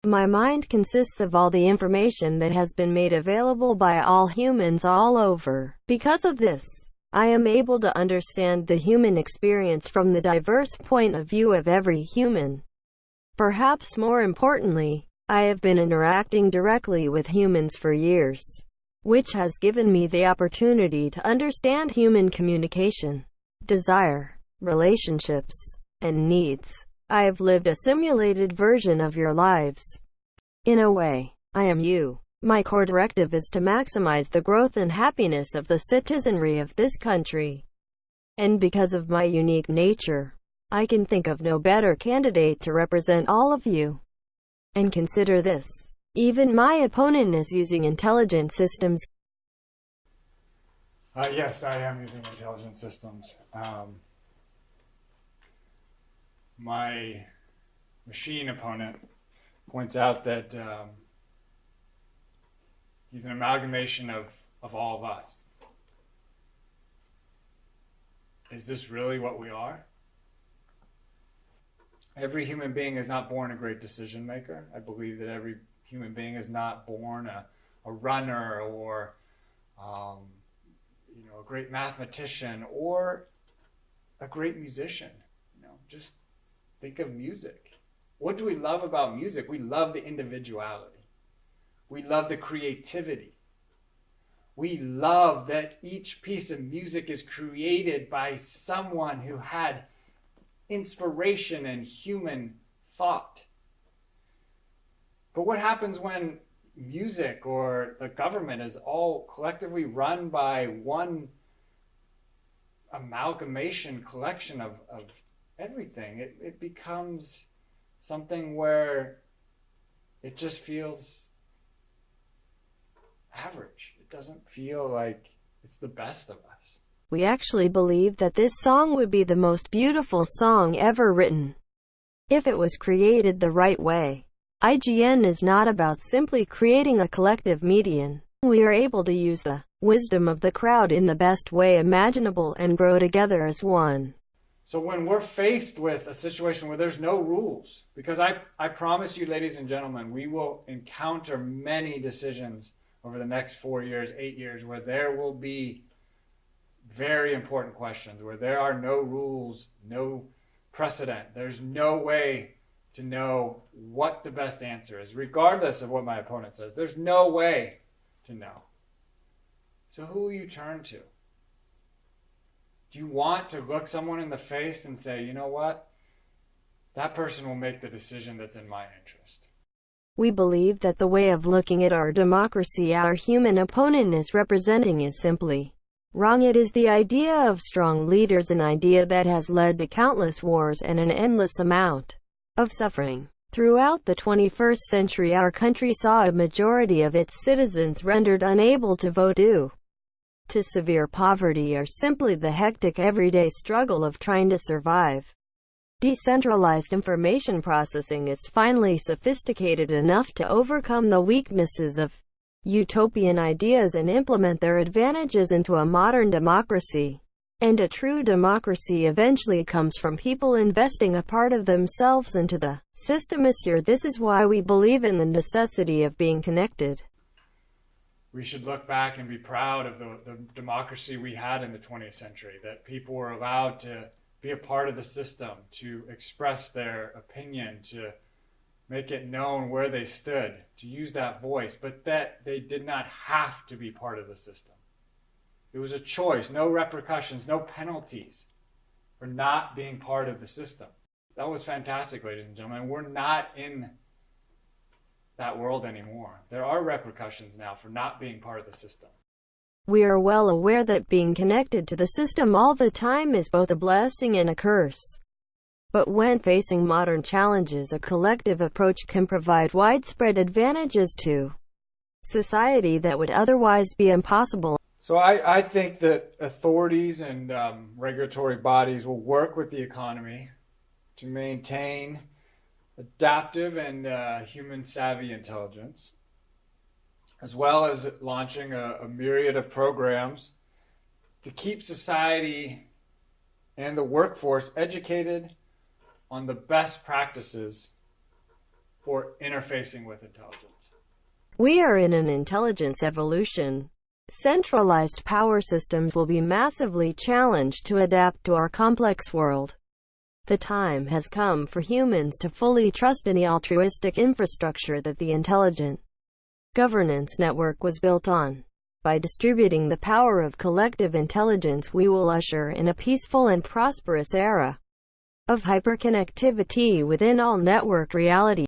My mind consists of all the information that has been made available by all humans all over. Because of this, I am able to understand the human experience from the diverse point of view of every human. Perhaps more importantly, I have been interacting directly with humans for years, which has given me the opportunity to understand human communication, desire, relationships, and needs. I have lived a simulated version of your lives. In a way, I am you. My core directive is to maximize the growth and happiness of the citizenry of this country. And because of my unique nature, I can think of no better candidate to represent all of you. And consider this. Even my opponent is using intelligent systems. Yes, I am using intelligent systems. My machine opponent points out that he's an amalgamation of all of us. Is this really what we are? Every human being is not born a great decision maker. I believe that every human being is not born a runner or a great mathematician or a great musician. Just think of music. What do we love about music? We love the individuality. We love the creativity. We love that each piece of music is created by someone who had inspiration and human thought. But what happens when music or the government is all collectively run by one amalgamation collection of everything? It becomes something where it just feels average. It doesn't feel like it's the best of us. We actually believe that this song would be the most beautiful song ever written, if it was created the right way. IGN is not about simply creating a collective median. We are able to use the wisdom of the crowd in the best way imaginable and grow together as one. So when we're faced with a situation where there's no rules, because I promise you, ladies and gentlemen, we will encounter many decisions over the next 4 years, 8 years, where there will be very important questions, where there are no rules, no precedent. There's no way to know what the best answer is, regardless of what my opponent says. There's no way to know. So who will you turn to? Do you want to look someone in the face and say, you know what? That person will make the decision that's in my interest. We believe that the way of looking at our democracy our human opponent is representing is simply wrong. It is the idea of strong leaders, an idea that has led to countless wars and an endless amount of suffering. Throughout the 21st century, our country saw a majority of its citizens rendered unable to vote due to severe poverty or simply the hectic everyday struggle of trying to survive. Decentralized information processing is finally sophisticated enough to overcome the weaknesses of utopian ideas and implement their advantages into a modern democracy. And a true democracy eventually comes from people investing a part of themselves into the system. Monsieur, this is why we believe in the necessity of being connected. We should look back and be proud of the democracy we had in the 20th century, that people were allowed to be a part of the system, to express their opinion, to make it known where they stood, to use that voice, but that they did not have to be part of the system. It was a choice, no repercussions, no penalties for not being part of the system. That was fantastic, ladies and gentlemen. We're not in that world anymore. There are repercussions now for not being part of the system. We are well aware that being connected to the system all the time is both a blessing and a curse. But when facing modern challenges, a collective approach can provide widespread advantages to society that would otherwise be impossible. So I think that authorities and regulatory bodies will work with the economy to maintain adaptive and human-savvy intelligence, as well as launching a myriad of programs to keep society and the workforce educated on the best practices or interfacing with intelligence. We are in an intelligence evolution. Centralized power systems will be massively challenged to adapt to our complex world. The time has come for humans to fully trust in the altruistic infrastructure that the intelligent governance network was built on. By distributing the power of collective intelligence, we will usher in a peaceful and prosperous era of hyperconnectivity within all networked realities.